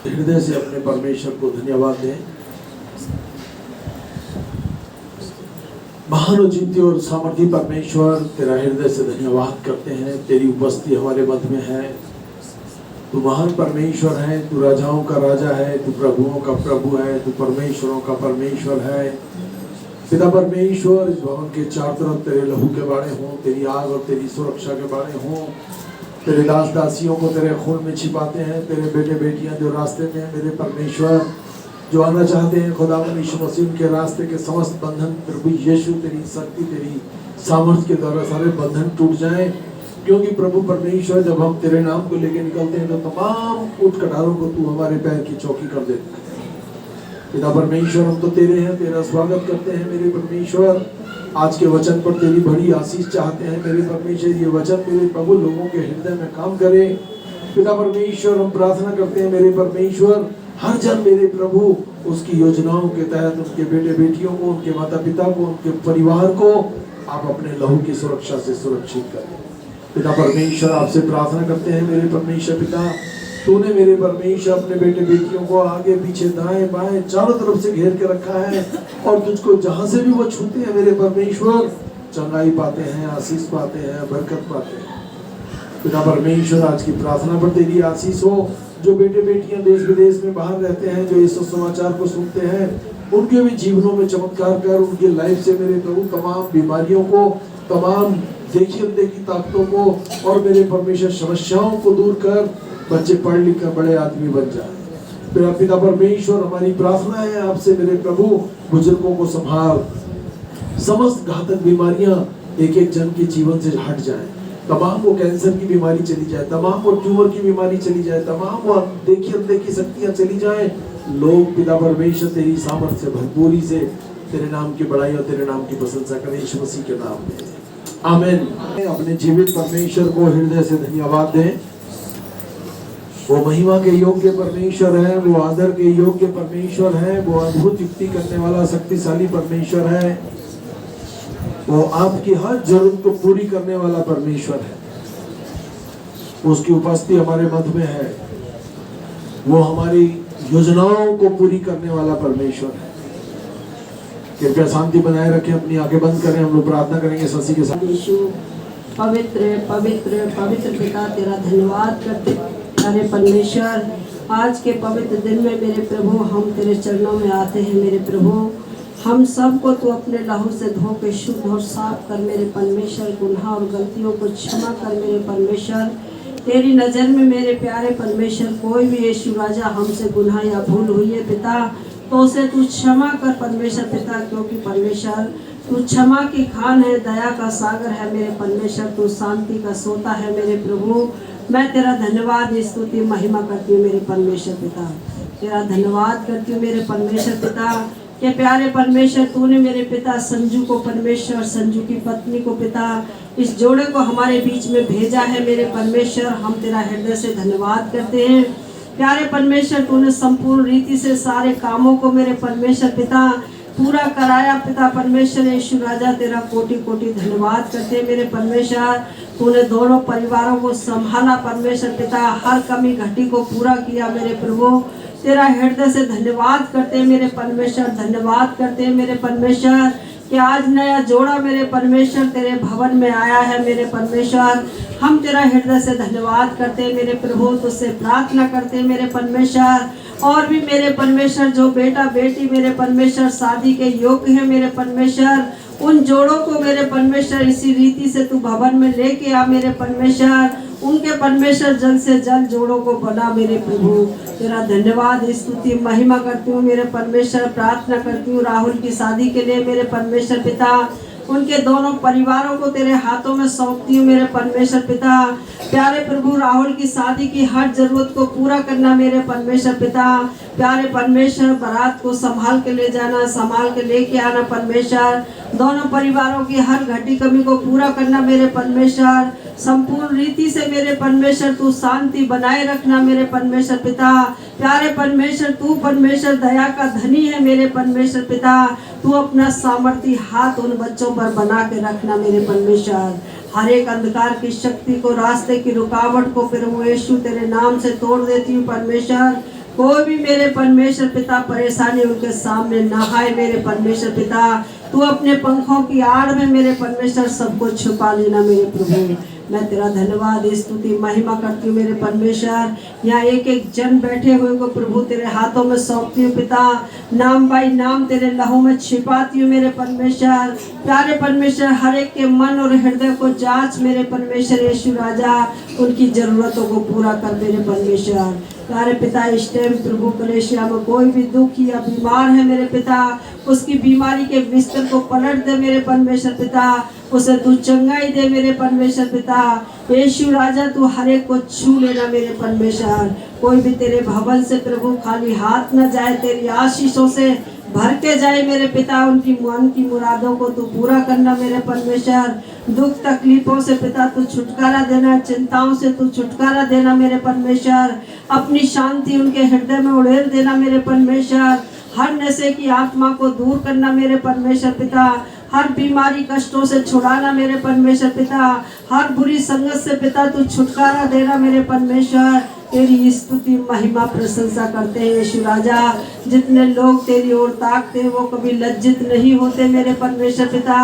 हृदय से अपने परमेश्वर को धन्यवाद दें। महान और जीवते और सामर्थी परमेश्वर, तेरा हृदय से धन्यवाद करते हैं। तेरी उपस्थिति हमारे मध्य में है। तू महान परमेश्वर है, तू राजाओं का राजा है, तू प्रभुओं का प्रभु है, तू परमेश्वरों का परमेश्वर है। पिता परमेश्वर, इस भवन के चारों तरफ तेरे लहू के बाड़े हों, तेरी आग और तेरी सुरक्षा के बाड़े हों। तेरे दास दासियों को तेरे खून में छिपाते हैं। तेरे बेटे बेटियां जो रास्ते में हैं, मेरे परमेश्वर, जो आना चाहते हैं, खुदा यीशु मसीह के रास्ते के समस्त बंधन प्रभु यीशु तेरी शक्ति, तेरी सामर्थ्य के द्वारा सारे बंधन टूट जाएं। क्योंकि प्रभु परमेश्वर, जब हम तेरे नाम को लेकर निकलते हैं तो तमाम ऊंट कटारों को तू हमारे पैर की चौकी कर देता है। पिता परमेश्वर, हम तो तेरे हैं, तेरा स्वागत करते हैं मेरे परमेश्वर। आज के वचन पर तेरी बड़ी आशीष चाहते हैं मेरे परमेश्वर। ये वचन मेरे प्रभु लोगों के हृदय में काम करे। पिता परमेश्वर, हम प्रार्थना करते हैं मेरे परमेश्वर, हर जन मेरे प्रभु उसकी योजनाओं के तहत उनके बेटे बेटियों को, उनके माता पिता को, उनके परिवार को आप अपने लहू की सुरक्षा से सुरक्षित करें। पिता परमेश्वर, आपसे प्रार्थना करते हैं मेरे परमेश्वर पिता, तूने मेरे परमेश्वर अपने बेटे बेटियों को आगे पीछे दाएं बाएं चारों तरफ से घेर के रखा है, और तुझको जहां से भी वो छूते हैं मेरे परमेश्वर, चंगाई पाते हैं, आशीष पाते हैं, बरकत पाते हैं। पिता परमेश्वर, आज की प्रार्थना पर तेरी आशीष हो। जो बेटे बेटियां देश विदेश में बाहर रहते हैं, जो इस समाचार को सुनते हैं, उनके भी जीवनों में चमत्कार कर, उनकी लाइफ से मेरे प्रभु तमाम बीमारियों को, तमाम देखी देखी ताकतों को और मेरे परमेश्वर समस्याओं को दूर कर, बच्चे पढ़ लिख कर बड़े आदमी बन जाए। पिता परमेश्वर, हमारी प्रार्थना है आपसे मेरे प्रभु, बुजुर्गों को संभाल, समस्त घातक बीमारियां एक एक जन के जीवन से हट जाए। तमाम वो कैंसर की बीमारी चली जाए, तमाम वो ट्यूमर की बीमारी चली जाए, तमाम वो देखी अनदेखी शक्तियां चली जाए। लोग पिता परमेश्वर तेरी सामर्थ्य से भरपूरी से तेरे नाम की बड़ाई और तेरे नाम की प्रशंसा करें, यीशु मसीह के नाम में, आमीन। अपने जीवित परमेश्वर को हृदय से धन्यवाद दें। वो महिमा के योग्य परमेश्वर है, वो आदर के योग्य परमेश्वर है, वो अद्भुत युक्ति करने वाला शक्तिशाली परमेश्वर है, वो आपकी हर जरूरत को पूरी करने वाला परमेश्वर है। उसकी उपस्थिति हमारे मध्य में है। वो हमारी योजनाओं को पूरी करने वाला परमेश्वर है। कृपया शांति बनाए रखें, अपनी आंखें बंद करें, हम लोग प्रार्थना करेंगे शशि के साथ। यीशु पवित्र पवित्र पवित्र पिता, तेरा धन्यवाद करते अरे परमेश्वर, आज के पवित्र दिन में मेरे प्रभु हम तेरे चरणों में आते हैं मेरे प्रभु। हम सबको तू अपने लहू से धो के शुद्ध और साफ कर मेरे परमेश्वर। गुनाह और गलतियों को क्षमा कर मेरे परमेश्वर। तेरी नज़र में मेरे प्यारे परमेश्वर, कोई भी यीशु राजा हमसे गुनाह या भूल हुई है पिता, तो उसे तू क्षमा कर परमेश्वर पिता, क्योंकि परमेश्वर तू क्षमा की खान है, दया का सागर है मेरे परमेश्वर। तू शांति का सोता है मेरे प्रभु। मैं तेरा धन्यवाद स्तुति महिमा करती हूँ मेरे परमेश्वर पिता। तेरा धन्यवाद करती हूँ मेरे परमेश्वर पिता के प्यारे परमेश्वर, तूने मेरे पिता संजू को परमेश्वर, संजू की पत्नी को पिता, इस जोड़े को हमारे बीच में भेजा है मेरे परमेश्वर। हम तेरा हृदय से धन्यवाद करते हैं प्यारे परमेश्वर। तूने संपूर्ण रीति से सारे कामों को मेरे परमेश्वर पिता पूरा कराया पिता परमेश्वर। यीशु राजा, तेरा कोटि कोटि धन्यवाद करते हैं मेरे परमेश्वर। तूने दोनों परिवारों को संभाला परमेश्वर पिता, हर कमी घटी को पूरा किया मेरे प्रभु। तेरा हृदय से धन्यवाद करते हैं मेरे परमेश्वर, धन्यवाद करते हैं मेरे परमेश्वर कि आज नया जोड़ा मेरे परमेश्वर तेरे भवन में आया है मेरे परमेश्वर। हम तेरा हृदय से धन्यवाद करते हैं मेरे प्रभु, तुझसे प्रार्थना करते हैं मेरे परमेश्वर। और भी मेरे परमेश्वर जो बेटा बेटी मेरे परमेश्वर शादी के योग्य है मेरे परमेश्वर, उन जोड़ों को मेरे परमेश्वर इसी रीति से तू भवन में लेके आ मेरे परमेश्वर। उनके परमेश्वर जल्द से जल्द जोड़ों को बना मेरे प्रभु। तेरा धन्यवाद स्तुति महिमा करती हूँ मेरे परमेश्वर। प्रार्थना करती हूँ राहुल की शादी के लिए मेरे परमेश्वर पिता, उनके दोनों परिवारों को तेरे हाथों में सौंपती हूँ मेरे परमेश्वर पिता। प्यारे प्रभु, राहुल की शादी की हर जरूरत को पूरा करना मेरे परमेश्वर पिता। प्यारे परमेश्वर, बारात को संभाल के ले जाना, संभाल के लेके आना परमेश्वर। दोनों परिवारों की हर घटी कमी को पूरा करना मेरे परमेश्वर। संपूर्ण रीति से मेरे परमेश्वर तू शांति बनाए रखना मेरे परमेश्वर पिता। प्यारे परमेश्वर, तू परमेश्वर दया का धनी है मेरे परमेश्वर पिता। तू अपना सामर्थी हाथ उन बच्चों पर बना के रखना मेरे परमेश्वर। हर एक अंधकार की शक्ति को, रास्ते की रुकावट को प्रभु यीशु तेरे नाम से तोड़ देती हूँ परमेश्वर। कोई भी मेरे परमेश्वर पिता परेशानी उनके सामने ना आए मेरे परमेश्वर पिता। तू अपने पंखों की आड़ में मेरे परमेश्वर सबको छुपा लेना मेरे प्रभु। मैं तेरा धन्यवाद स्तुति महिमा करती हूँ मेरे परमेश्वर। यहाँ एक एक जन बैठे हुए को प्रभु तेरे हाथों में सौंपती हूँ पिता। नाम बाई नाम तेरे लहू में छिपाती हूँ मेरे परमेश्वर। प्यारे परमेश्वर, हर एक के मन और हृदय को जांच मेरे परमेश्वर यीशु राजा। उनकी जरूरतों को पूरा कर मेरे परमेश्वर। प्यारे पिता, इस टाइम प्रभु कलेशिया में कोई भी दुख या बीमार है मेरे पिता, उसकी बीमारी के बिस्तर को पलट दे मेरे परमेश्वर पिता। उसे तू चंगाई दे मेरे परमेश्वर पिता। यीशु राजा, तू हर एक को छू लेना मेरे परमेश्वर। कोई भी तेरे भवन से प्रभु खाली हाथ न जाए, तेरी आशीषों से भर के जाए मेरे पिता। उनकी मन की मुरादों को तू पूरा करना मेरे परमेश्वर। दुख तकलीफों से पिता तू छुटकारा देना, चिंताओं से तू छुटकारा देना मेरे परमेश्वर। अपनी शांति उनके हृदय में उड़ेल देना मेरे परमेश्वर। हर नशे की आत्मा को दूर करना मेरे परमेश्वर पिता। हर बीमारी कष्टों से छुड़ाना मेरे परमेश्वर पिता। हर बुरी संगत से पिता तू छुटकारा देना मेरे परमेश्वर। तेरी स्तुति महिमा प्रशंसा करते हैं यीशु राजा। जितने लोग तेरी ओर ताकते हैं वो कभी लज्जित नहीं होते मेरे परमेश्वर पिता।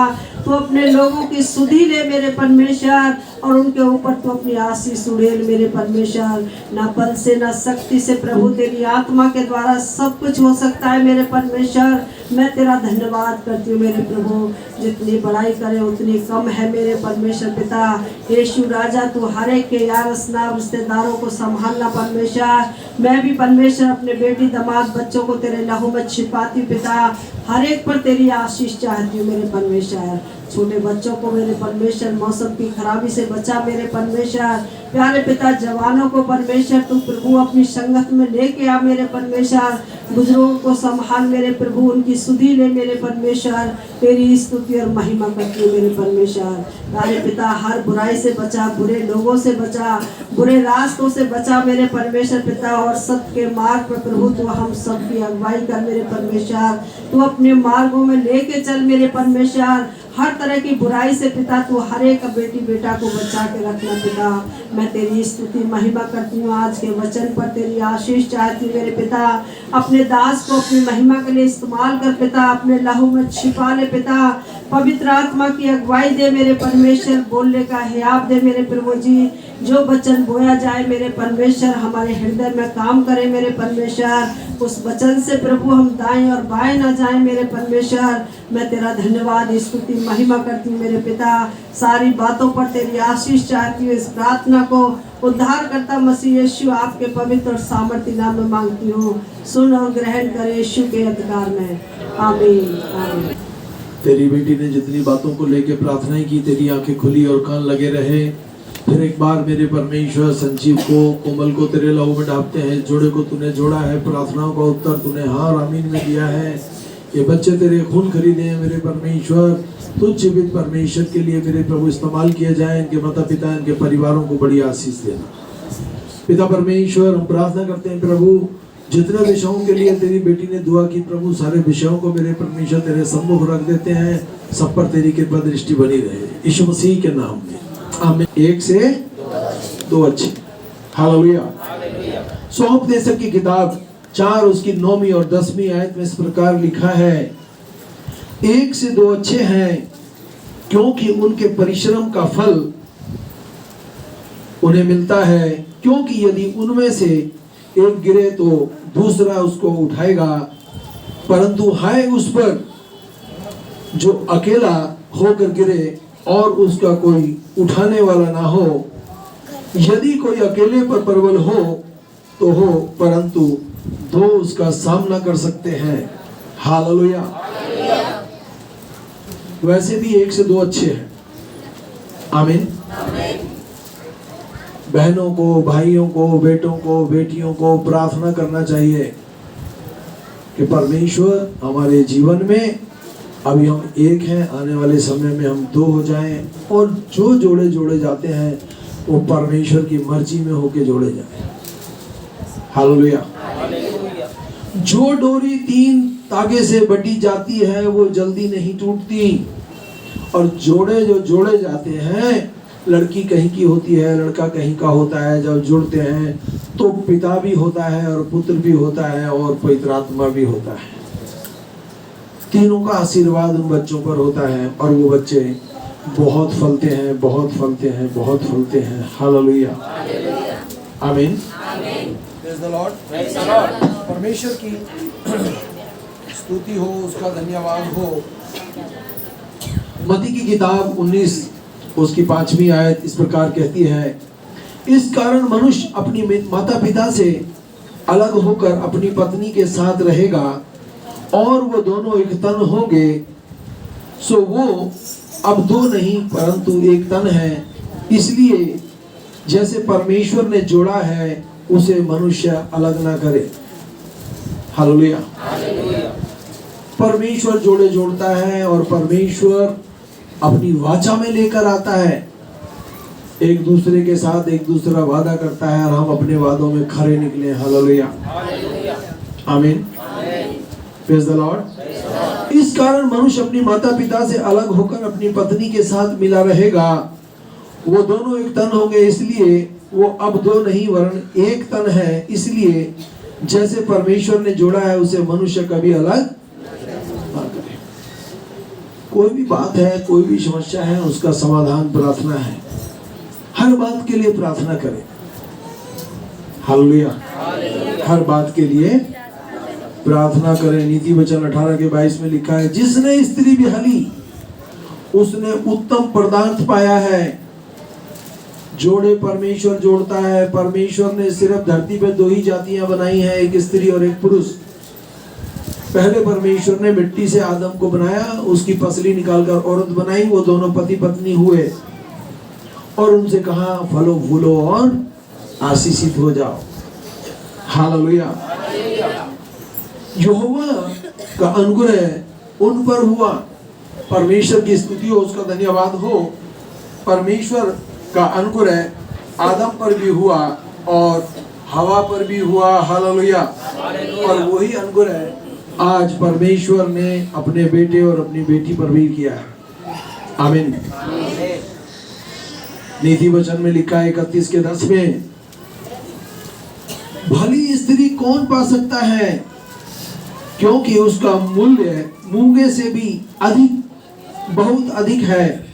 तू अपने लोगों की सुधि ले मेरे परमेश्वर, और उनके ऊपर तू अपनी आशीष उड़ेल मेरे परमेश्वर। ना बल से ना शक्ति से प्रभु तेरी आत्मा के द्वारा सब कुछ हो सकता है मेरे परमेश्वर। मैं तेरा धन्यवाद करती हूँ मेरे प्रभु। जितनी बड़ाई करे उतनी कम है मेरे परमेश्वर पिता। यीशु राजा, तू हर एक के यार स्नाब रिश्तेदारों को संभालना परमेश्वर। मैं भी परमेश्वर अपने बेटी दामाद बच्चों को तेरे लहू में छिपाती हूँ पिता। हर एक पर तेरी आशीष चाहती हूँ मेरे परमेश्वर। छोटे बच्चों को मेरे परमेश्वर मौसम की खराबी से बचा मेरे परमेश्वर। प्यारे पिता, जवानों को परमेश्वर तू प्रभु अपनी संगत में लेके आ मेरे परमेश्वर। बुजुर्गों को संभाल मेरे प्रभु, उनकी सुधि ले मेरे परमेश्वर। तेरी स्तुति और महिमा करती है मेरे परमेश्वर। प्यारे पिता, हर बुराई से बचा, बुरे लोगों से बचा, बुरे रास्तों से बचा मेरे परमेश्वर पिता। और सत्य के मार्ग पर प्रभु तू हम सबकी अगुवाई कर मेरे परमेश्वर। तू अपने मार्गों में लेके चल मेरे परमेश्वर। हर तरह की बुराई से पिता तू हर एक बेटी बेटा को बचा के रखना पिता। मैं तेरी स्तुति महिमा करती हूँ। आज के वचन पर तेरी आशीष चाहती हूँ मेरे पिता। अपने दास को अपनी महिमा के लिए इस्तेमाल कर पिता। अपने लहू में छिपा ले पिता। पवित्र आत्मा की अगुवाई दे मेरे परमेश्वर। बोलने का हियाब दे मेरे प्रभु जी। जो वचन बोया जाए मेरे परमेश्वर, हमारे हृदय में काम करे मेरे परमेश्वर। उस वचन से प्रभु हम दाएं और बाएं ना जाएं मेरे परमेश्वर। मैं तेरा धन्यवाद स्तुति महिमा करती हूँ मेरे पिता। सारी बातों पर तेरी आशीष चाहती हूँ। इस प्रार्थना को उद्धार करता मसीह यीशु आपके पवित्र और सामर्थ्य नाम में मांगती हूँ। सुन और ग्रहण कर यीशु के अधिकार में, आमीन आमीन। तेरी बेटी ने जितनी बातों को लेकर प्रार्थनाएं की, तेरी आंखें खुली और कान लगे रहे। फिर एक बार मेरे परमेश्वर संजीव को, कोमल को तेरे लहू में ढापते हैं। जोड़े को तूने जोड़ा है, प्रार्थनाओं का उत्तर तूने हाँ और आमीन में दिया है। ये बच्चे तेरे खून खरीदे हैं मेरे परमेश्वर। तुझ जीवित परमेश्वर के लिए मेरे प्रभु इस्तेमाल किए जाए। इनके माता पिता, इनके परिवारों को बड़ी आशीष देना पिता परमेश्वर। हम प्रार्थना करते हैं प्रभु, जितने विषयों के लिए तेरी बेटी ने दुआ की प्रभु, सारे विषयों को मेरे परमेश्वर तेरे सम्मुख रख देते हैं। सब पर तेरी कृपा दृष्टि बनी रहे यीशु मसीह के नाम में, आमीन। 1 से 2 अच्छे, हालेलुया। उपदेशक की किताब 4 उसकी 9वीं और 10वीं आयत में इस प्रकार लिखा है, 1 से 2 अच्छे हैं क्योंकि उनके परिश्रम का फल उन्हें मिलता है। क्योंकि यदि उनमें से एक गिरे तो दूसरा उसको उठाएगा, परंतु हाय उस पर जो अकेला होकर गिरे और उसका कोई उठाने वाला ना हो। यदि कोई अकेले पर प्रबल हो तो हो, परंतु 2 उसका सामना कर सकते हैं। हालेलुया। वैसे भी 1 से 2 अच्छे हैं, आमीन। बहनों को, भाइयों को, बेटों को, बेटियों को प्रार्थना करना चाहिए कि परमेश्वर हमारे जीवन में, अभी हम 1 हैं, आने वाले समय में हम 2 हो जाएं, और जो जोड़े जोड़े जाते हैं वो परमेश्वर की मर्जी में होके जोड़े जाएं। हालेलुया। जो डोरी 3 तागे से बटी जाती है वो जल्दी नहीं टूटती, और जोड़े जो जोड़े जाते हैं, लड़की कहीं की होती है, लड़का कहीं का होता है, जब जुड़ते हैं तो पिता भी होता है और पुत्र भी होता है और पवित्र आत्मा भी होता है। तीनों का आशीर्वाद उन बच्चों पर होता है और वो बच्चे बहुत फलते हैं, बहुत फलते हैं, बहुत फलते हैं। हालेलुया, आमीन। Praise the Lord. परमेश्वर की स्तुति हो, उसका धन्यवाद हो। मत्ती की किताब 19 उसकी 5वीं आयत इस प्रकार कहती है, इस कारण मनुष्य अपनी माता पिता से अलग होकर अपनी पत्नी के साथ रहेगा और वो दोनों एक तन होंगे। सो वो अब दो नहीं परंतु एक तन है। इसलिए जैसे परमेश्वर ने जोड़ा है उसे मनुष्य अलग ना करे। हालेलुया। परमेश्वर जोड़े जोड़ता है और परमेश्वर अपनी वाचा में लेकर आता है। एक दूसरे के साथ एक दूसरा वादा करता है और हम अपने वादों में खरे निकले। हालेलुया, आमीन। Praise the Lord. इस कारण मनुष्य अपनी माता पिता से अलग होकर अपनी पत्नी के साथ मिला रहेगा, वो दोनों एक तन होंगे। इसलिए वो अब दो नहीं वरन एक तन है। इसलिए जैसे परमेश्वर ने जोड़ा है उसे मनुष्य कभी अलग ना करे। कोई भी बात है, कोई भी समस्या है, उसका समाधान प्रार्थना है। हर बात के लिए प्रार्थना करें। हालेलुया। हर बात के लिए प्रार्थना करें। नीति वचन 18 के 22 में लिखा है, जिसने स्त्री विहली उसने उत्तम पदार्थ पाया है। जोड़े परमेश्वर जोड़ता है। परमेश्वर ने सिर्फ धरती पे दो ही जातियां बनाई हैं, एक स्त्री और एक पुरुष। पहले परमेश्वर ने मिट्टी से आदम को बनाया, उसकी पसली निकालकर औरत बनाई। वो दोनों पति पत्नी हुए और उनसे कहा, फलो फूलो और आशीषित हो जाओ। हालेलुया। यहोवा का अनुग्रह उन पर हुआ। परमेश्वर की स्तुति हो, उसका धन्यवाद हो। परमेश्वर का अनुग्रह आदम पर भी हुआ और हवा पर भी हुआ। हालेलुया। और वही अनुग्रह आज परमेश्वर ने अपने बेटे और अपनी बेटी पर भी किया है। आमीन। नीति वचन में लिखा है 31 के 10 में, भली स्त्री कौन पा सकता है, क्योंकि उसका मूल्य मूंगे से भी अधिक, बहुत अधिक है।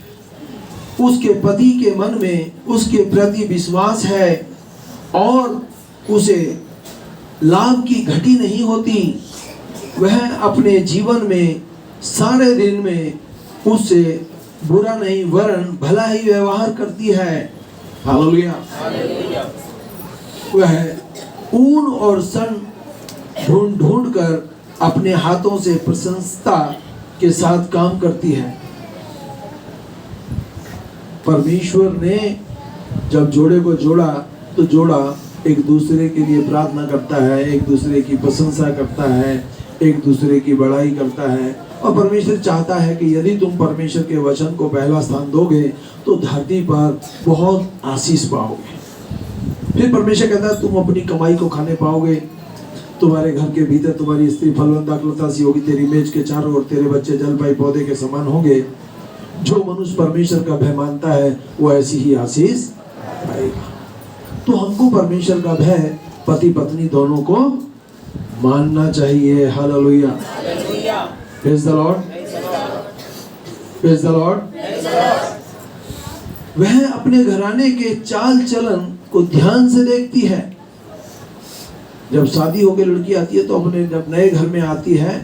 उसके पति के मन में उसके प्रति विश्वास है और उसे लाभ की घटी नहीं होती। वह अपने जीवन में सारे दिन में उससे बुरा नहीं वरन भला ही व्यवहार करती है। हालेलुया। वह ऊन और सन ढूंढ ढूंढ कर अपने हाथों से प्रसन्नता के साथ काम करती है। परमेश्वर ने जब जोड़े को जोड़ा तो जोड़ा एक दूसरे के लिए प्रार्थना करता है, एक दूसरे की प्रशंसा करता है, एक दूसरे की बड़ाई करता है। और परमेश्वर चाहता है कि यदि तुम परमेश्वर के वचन को पहला स्थान दोगे तो धरती पर बहुत आशीष पाओगे। फिर परमेश्वर कहता है, तुम अपनी कमाई को खाने पाओगे, तुम्हारे घर के भीतर तुम्हारी स्त्री फलवंत आकृता सी होगी, तेरी मेज के चारों ओर तेरे बच्चे जलपाई पौधे के समान होंगे। जो मनुष्य परमेश्वर का भय मानता है वो ऐसी ही आशीष पाएगा। तो हमको परमेश्वर का भय पति पत्नी दोनों को मानना चाहिए। Hallelujah. Praise the Lord. Praise the Lord. वह अपने घराने के चाल चलन को ध्यान से देखती है। जब शादी होकर लड़की आती है तो अपने जब नए घर में आती है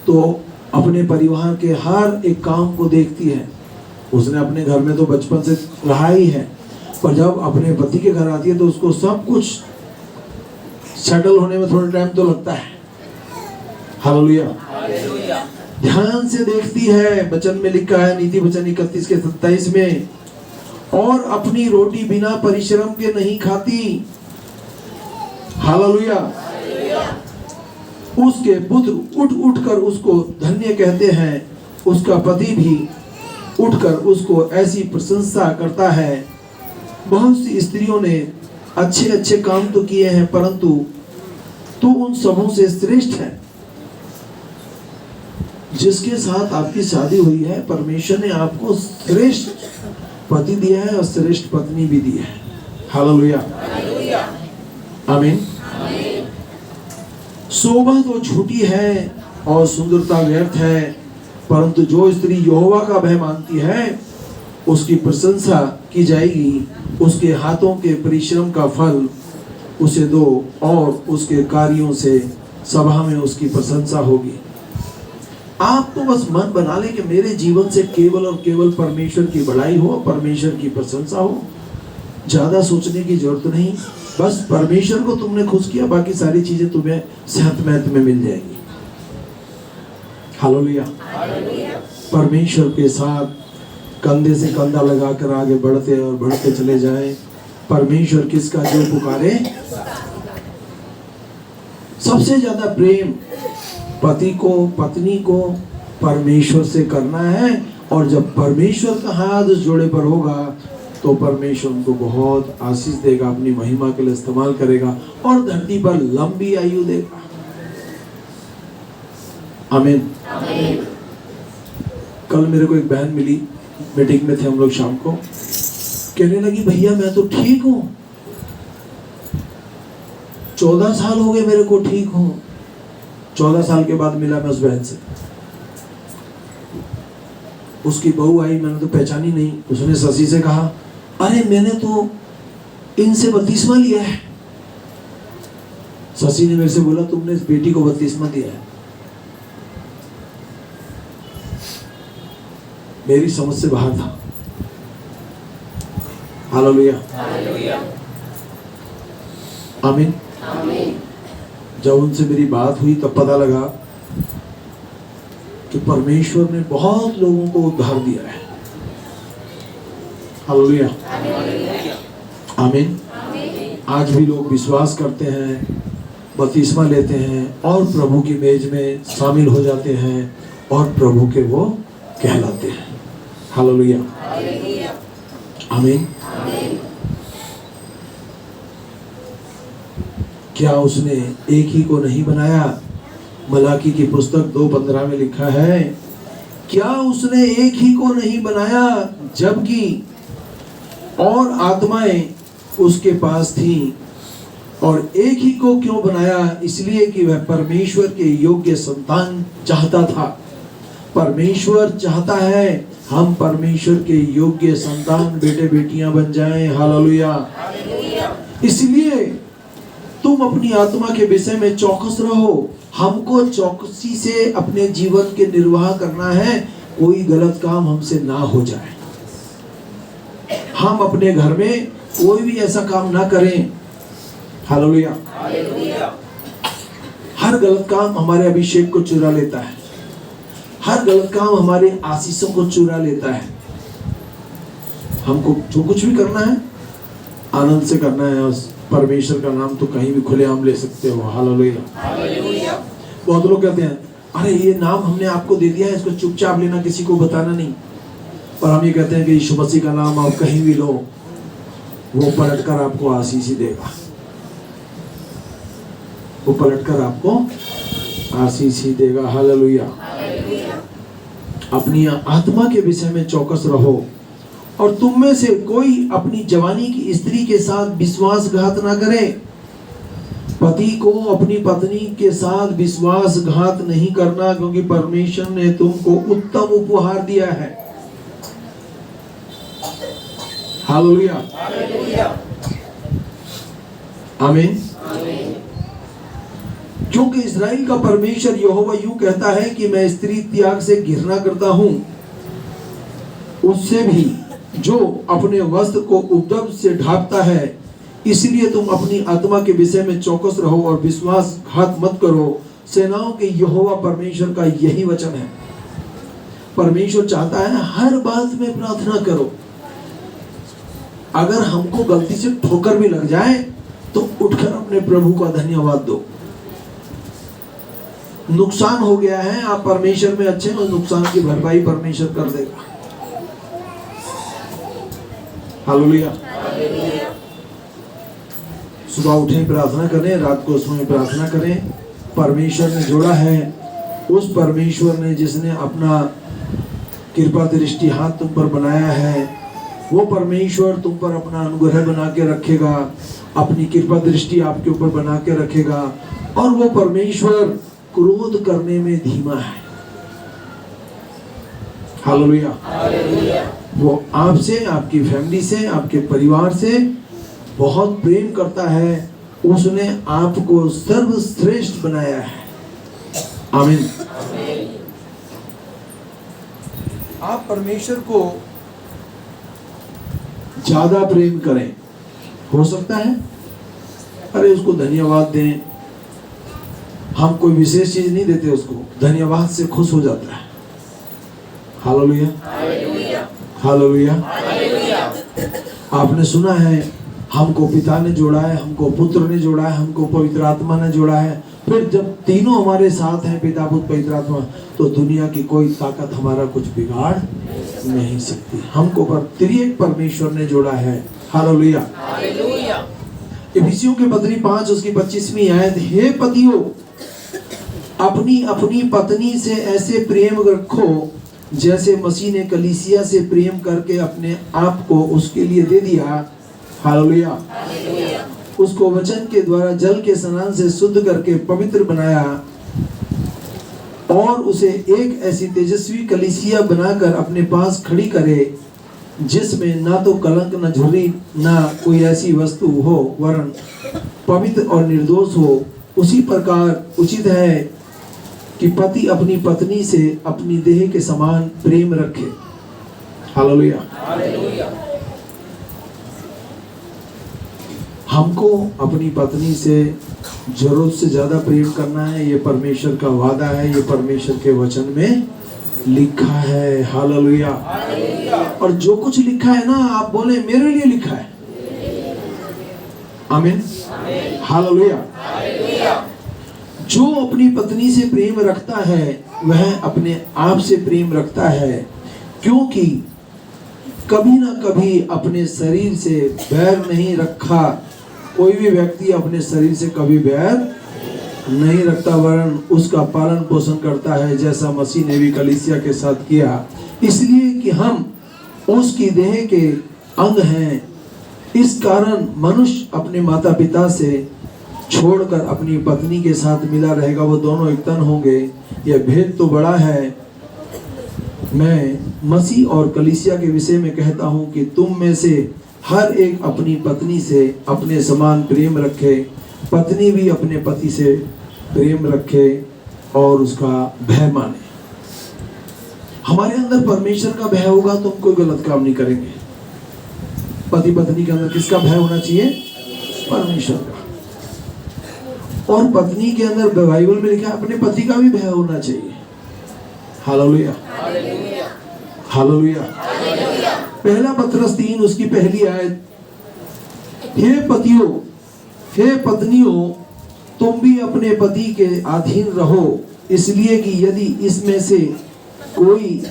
तो अपने परिवार के हर एक काम को देखती है। उसने अपने घर में तो बचपन से रहा ही है, पर जब अपने पति के घर आती है तो उसको सब कुछ सेटल होने में थोड़ा टाइम तो लगता है। हालेलुया। ध्यान से देखती है। वचन में लिखा है नीति वचन 31 के 27 में, और अपनी रोटी बिना परिश्रम के नहीं खाती। हालेलुया। उसके पुत्र उठ उठ कर उसको धन्य कहते हैं। उसका पति भी उठकर उसको ऐसी प्रशंसा करता है। बहुत सी स्त्रियों ने अच्छे अच्छे काम तो किए हैं, परंतु तू उन सबों से श्रेष्ठ है। जिसके साथ आपकी शादी हुई है, परमेश्वर ने आपको श्रेष्ठ पति दिया है और श्रेष्ठ पत्नी भी दी है। हालेलुया। आमीन। शोभा तो झूठी है और सुंदरता व्यर्थ है, परंतु जो स्त्री यहोवा का भय मानती है उसकी प्रशंसा की जाएगी। उसके हाथों के परिश्रम का फल उसे दो और उसके कार्यों से सभा में उसकी प्रशंसा होगी। आप तो बस मन बना ले कि मेरे जीवन से केवल और केवल परमेश्वर की बढ़ाई हो, परमेश्वर की प्रशंसा हो। ज्यादा सोचने की जरूरत नहीं, बस परमेश्वर को तुमने खुश किया, बाकी सारी चीजें तुम्हें सेहतमंद में मिल जाएगी। हालेलुया। परमेश्वर के साथ कंधे से कंधा लगाकर आगे बढ़ते और बढ़ते चले जाएं। परमेश्वर किसका जो पुकारे। सबसे ज्यादा प्रेम पति को पत्नी को परमेश्वर से करना है, और जब परमेश्वर का हाथ उस जोड़े पर होगा तो परमेश्वर उनको बहुत आशीष देगा, अपनी महिमा के लिए इस्तेमाल करेगा और धरती पर लंबी आयु देगा। आमीन। कल मेरे को एक बहन मिली, मीटिंग में थे हम लोग शाम को, कहने लगी भैया मैं तो ठीक हूं, 14 साल हो गए मेरे को ठीक हूं। 14 साल के बाद मिला मैं उस बहन से। उसकी बहू आई, मैंने तो पहचानी नहीं। उसने शशि से कहा अरे मैंने तो इनसे बपतिस्मा लिया है। शशि ने मेरे से बोला तुमने इस बेटी को बपतिस्मा दिया है। मेरी समझ से बाहर था। हालेलुया। आमीन। जब उनसे मेरी बात हुई तब पता लगा कि परमेश्वर ने बहुत लोगों को उद्धार दिया है। हालेलुया। आमीन। आज भी लोग विश्वास करते हैं, बपतिस्मा लेते हैं और प्रभु की मेज में शामिल हो जाते हैं और प्रभु के वो कहलाते हैं। हालेलुया। आमीन। क्या उसने एक ही को नहीं बनाया? मलाकी की पुस्तक 2:15 में लिखा है, क्या उसने एक ही को नहीं बनाया जबकि और आत्माएं उसके पास थीं? और एक ही को क्यों बनाया? इसलिए कि वह परमेश्वर के योग्य संतान चाहता था। परमेश्वर चाहता है हम परमेश्वर के योग्य संतान बेटे बेटियां बन जाएं। हालेलुया। इसलिए तुम अपनी आत्मा के विषय में चौकस रहो। हमको चौकसी से अपने जीवन के निर्वाह करना है, कोई गलत काम हमसे ना हो जाए। हम अपने घर में कोई भी ऐसा काम ना करें। हालेलुया। हर गलत काम हमारे अभिषेक को चुरा लेता है। हर गलत काम हमारे आशीषों को चुरा लेता है। हमको जो कुछ भी करना है आनंद से करना है। परमेश्वर का नाम तो कहीं भी खुलेआम ले सकते हो। हालेलुया। बहुत लोग कहते हैं अरे ये नाम हमने आपको दे दिया है, इसको चुपचाप लेना, किसी को बताना नहीं। और हम ये कहते हैं कि यीशु मसीह का नाम आप कहीं भी लो, वो पलटकर आपको आशीष ही देगा। वो पलटकर आपको आशीष ही देगा। हालेलुया। अपनी आत्मा के विषय में चौकस रहो, और तुम में से कोई अपनी जवानी की स्त्री के साथ विश्वासघात ना करे। पति को अपनी पत्नी के साथ विश्वासघात नहीं करना, क्योंकि परमेश्वर ने तुमको उत्तम उपहार दिया है। हालेलुया। आमीन। क्योंकि इस्राएल का परमेश्वर यहोवा यूं कहता है कि मैं स्त्री त्याग से घृणा करता हूं, उससे भी जो अपने वस्त्र को उपद्रव से ढांपता है। इसलिए तुम अपनी आत्मा के विषय में चौकस रहो और विश्वासघात मत करो। सेनाओं के यहोवा परमेश्वर का यही वचन है। परमेश्वर चाहता है हर बात में प्रार्थना करो। अगर हमको गलती से ठोकर भी लग जाए तो उठकर अपने प्रभु का धन्यवाद दो। नुकसान हो गया है, आप परमेश्वर में अच्छे हैं, नुकसान की भरपाई परमेश्वर कर देगा। हालेलुया। सुबह उठे प्रार्थना करें, रात को उसमें प्रार्थना करें। परमेश्वर ने जोड़ा है, उस परमेश्वर ने जिसने अपना कृपा दृष्टि हाथ तुम पर बनाया है, वो परमेश्वर तुम पर अपना अनुग्रह बना के रखेगा अपनी कृपा दृष्टि आपके ऊपर बना के रखेगा। और वो परमेश्वर क्रोध करने में धीमा है। हालेलुया। वो आपसे, आपकी फैमिली से, आपके परिवार से बहुत प्रेम करता है। उसने आपको सर्वश्रेष्ठ बनाया है। आमीन। आप परमेश्वर को ज्यादा प्रेम करें, हो सकता है अरे उसको धन्यवाद दें, हम कोई विशेष चीज नहीं देते उसको, धन्यवाद से खुश हो जाता है। Hallelujah, hallelujah. आपने सुना है हमको पिता ने जोड़ा है, हमको पुत्र ने जोड़ा है, हमको पवित्र आत्मा ने जोड़ा है। फिर जब तीनों हमारे साथ हैं, पिता पुत्र पवित्र आत्मा, तो दुनिया की कोई ताकत हमारा कुछ बिगाड़ नहीं सकती। हमको पर त्रिएक परमेश्वर ने जोड़ा है। हालेलुया। इफिसियों के पत्री 5 उसकी 25वीं आयत, हे पतियों अपनी अपनी पत्नी से ऐसे प्रेम रखो जैसे मसीह ने कलीसिया से प्रेम करके अपने आप को उसके लिए दे दिया। हालेलुया। उसको वचन के द्वारा जल के स्नान से शुद्ध करके पवित्र बनाया और उसे एक ऐसी तेजस्वी कलीसिया बनाकर अपने पास खड़ी करे जिसमें ना तो कलंक, न झुर्री, ना कोई ऐसी वस्तु हो, वरन पवित्र और निर्दोष हो। उसी प्रकार उचित है कि पति अपनी पत्नी से अपनी देह के समान प्रेम रखे। हालेलुया। हमको अपनी पत्नी से जरूरत से ज्यादा प्रेम करना है। ये परमेश्वर का वादा है, ये परमेश्वर के वचन में लिखा है। हालेलुया। और जो कुछ लिखा है ना, आप बोले मेरे लिए लिखा है। आमीन। हालेलुया। जो अपनी पत्नी से प्रेम रखता है वह अपने आप से प्रेम रखता है, क्योंकि कभी ना कभी अपने शरीर से बैर नहीं रखा। कोई भी व्यक्ति अपने शरीर से कभी बैर नहीं रखता, वरन उसका पालन पोषण करता है, जैसा मसीह ने भी कलीसिया के साथ किया, इसलिए कि हम उसकी देह के अंग हैं। इस कारण मनुष्य अपने माता पिता से छोड़कर अपनी पत्नी के साथ मिला रहेगा, वो दोनों एक तन होंगे। यह भेद तो बड़ा है। मैं मसीह और कलीसिया के विषय में कहता हूँ कि तुम में से हर एक अपनी पत्नी से अपने समान प्रेम रखे, पत्नी भी अपने पति से प्रेम रखे और उसका भय माने। हमारे अंदर परमेश्वर का भय होगा तो हम कोई गलत काम नहीं करेंगे। पति पत्नी के अंदर किसका भय होना चाहिए? परमेश्वर का। और पत्नी के अंदर बाइबल में लिखा है अपने पति का भी भय होना चाहिए। Hallelujah, hallelujah. पहला पत्रस 3 उसकी पहली आयत, हे पतियों, हे पत्नियों, तुम भी अपने पति के अधीन रहो, इसलिए कि यदि इसमें से कोई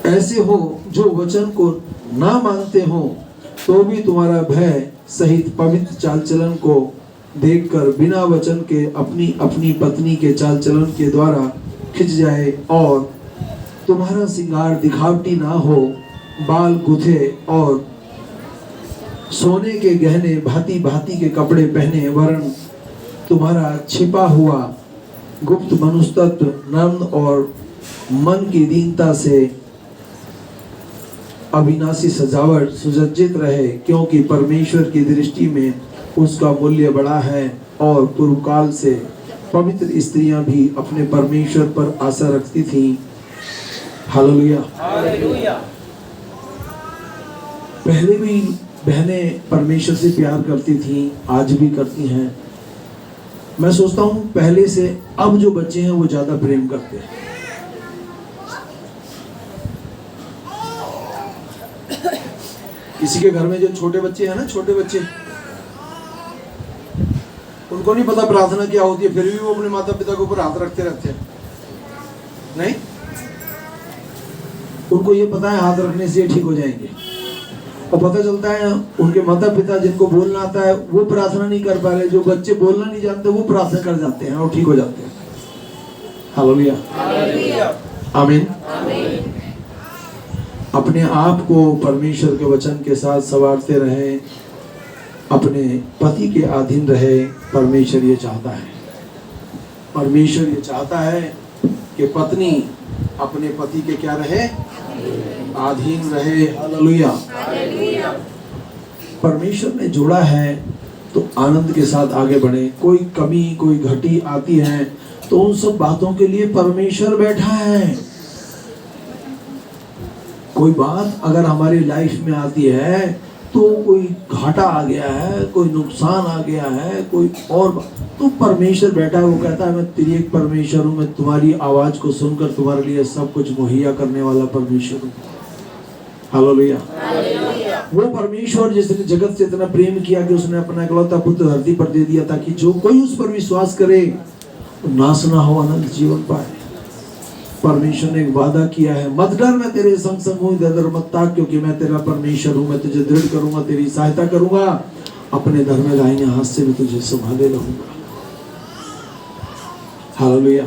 ऐसे हो जो वचन को ना मानते हो, तो भी तुम्हारा भय सहित पवित्र चाल चलन को देखकर बिना वचन के अपनी अपनी पत्नी के चाल चलन के द्वारा खिंच जाए, और तुम्हारा श्रृंगार दिखावटी ना हो, बाल गुथे और सोने के गहने भांति भांति के कपड़े पहने, वरन तुम्हारा छिपा हुआ गुप्त मनुष्यत्व नम्र और मन की दीनता से अविनाशी सजावट सुसज्जित रहे, क्योंकि परमेश्वर की दृष्टि में उसका मूल्य बड़ा है। और पूर्व काल से पवित्र स्त्रियां भी अपने परमेश्वर पर आशा रखती थीं। Hallelujah, hallelujah. पहले भी बहनें परमेश्वर से प्यार करती थीं, आज भी करती हैं। मैं सोचता हूं पहले से अब जो बच्चे हैं वो ज्यादा प्रेम करते हैं। किसी के घर में जो छोटे बच्चे हैं ना, छोटे बच्चे, उनको नहीं पता प्रार्थना क्या होती है, फिर भी वो अपने माता पिता के ऊपर हाथ रखते रहते हैं। नहीं, उनको ये पता है हाथ रखने से ठीक हो जाएंगे। और पता चलता है उनके माता पिता जिनको बोलना आता है वो प्रार्थना नहीं कर पा रहे, जो बच्चे बोलना नहीं जानते वो प्रार्थना कर जाते हैं और ठीक हो जाते हैं। हालेलुया, आमीन। अपने आप को परमेश्वर के वचन के साथ संवारते रहें। अपने पति के अधीन रहे। परमेश्वर ये चाहता है, परमेश्वर ये चाहता है कि पत्नी अपने पति के क्या रहे, अधीन रहे। हालेलुया। परमेश्वर ने जोड़ा है तो आनंद के साथ आगे बढ़े। कोई कमी कोई घटी आती है तो उन सब बातों के लिए परमेश्वर बैठा है। कोई बात अगर हमारी लाइफ में आती है तो कोई घाटा आ गया है, कोई नुकसान आ गया है, कोई और तो परमेश्वर बैठा है। वो कहता है मैं तेरी एक परमेश्वर हूँ, मैं तुम्हारी आवाज को सुनकर तुम्हारे लिए सब कुछ मुहैया करने वाला परमेश्वर हूँ। हालेलुया। वो परमेश्वर जिसने जगत से इतना प्रेम किया कि उसने अपना इकलौता पुत्र धरती पर दे दिया ताकि जो कोई उस पर विश्वास करे तो नाश ना हो, अनंत जीवन पाए। परमेश्वर ने एक वादा किया है, मत डर, मैं तेरे संग संग हूँ, इधर मत ताक, क्योंकि मैं तेरा परमेश्वर हूँ। मैं तुझे दृढ़ करूंगा, तेरी सहायता करूंगा, अपने धर्म दाहिने हाथ से मैं तुझे संभाले रहूंगा। Hallelujah,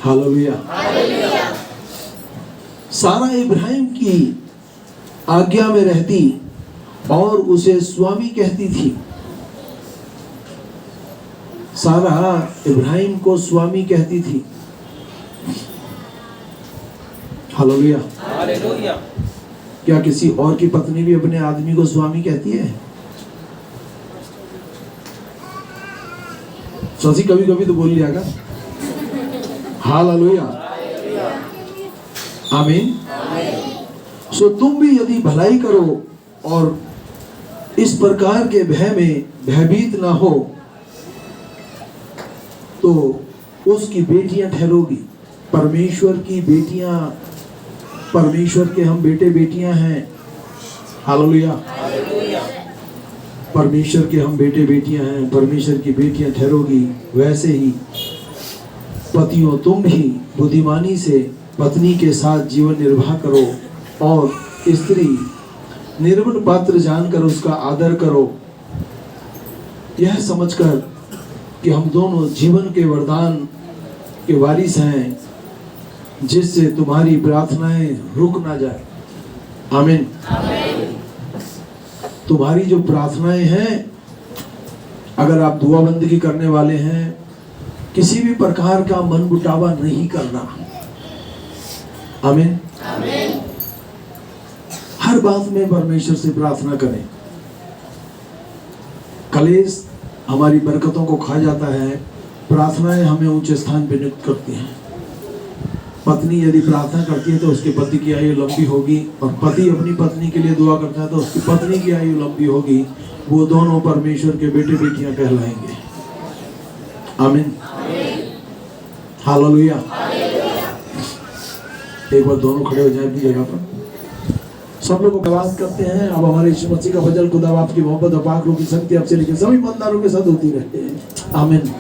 hallelujah. सारा इब्राहिम की आज्ञा में रहती और उसे स्वामी कहती थी। सारा इब्राहिम को स्वामी कहती थी। हालेलुया। क्या किसी और की पत्नी भी अपने आदमी को स्वामी कहती है? सची कभी कभी तो बोल लिया का। हालेलुया, आमीन। सो तुम भी यदि भलाई करो और इस प्रकार के भय में भयभीत ना हो तो उसकी बेटियां ठहरोगी। परमेश्वर की बेटियां, परमेश्वर के हम बेटे बेटियां हैं। हालेलुया। परमेश्वर के हम बेटे बेटियां हैं, परमेश्वर की बेटियां ठहरोगी। वैसे ही पतियों तुम भी बुद्धिमानी से पत्नी के साथ जीवन निर्वाह करो और स्त्री निर्मल पात्र जानकर उसका आदर करो, यह समझकर कि हम दोनों जीवन के वरदान के वारिस हैं, जिससे तुम्हारी प्रार्थनाएं रुक ना जाए। आमीन। तुम्हारी जो प्रार्थनाएं हैं, अगर आप दुआ बंदगी करने वाले हैं, किसी भी प्रकार का मन बुटावा नहीं करना। आमीन। हर बात में परमेश्वर से प्रार्थना करें। कलेश हमारी बरकतों को खा जाता है, प्रार्थनाएं हमें ऊंचे स्थान पर नियुक्त करती हैं। पत्नी यदि प्रार्थना करती है तो उसके पति की आयु लंबी होगी, और पति अपनी पत्नी के लिए दुआ करता है तो उसकी पत्नी की आयु लंबी होगी। वो दोनों परमेश्वर के बेटे बेटियां कहलाएंगे। आमीन। हालेलुया। एक बार दोनों खड़े हो जाए अपनी जगह पर। सब लोग आवाज करते हैं। अब हमारे यीशु मसीह का भजन खुदा आपकी मोहब्बत और पाक रूह की शक्ति आपसे लेकर सभी मंदारों के साथ होती रहते हैं। आमीन।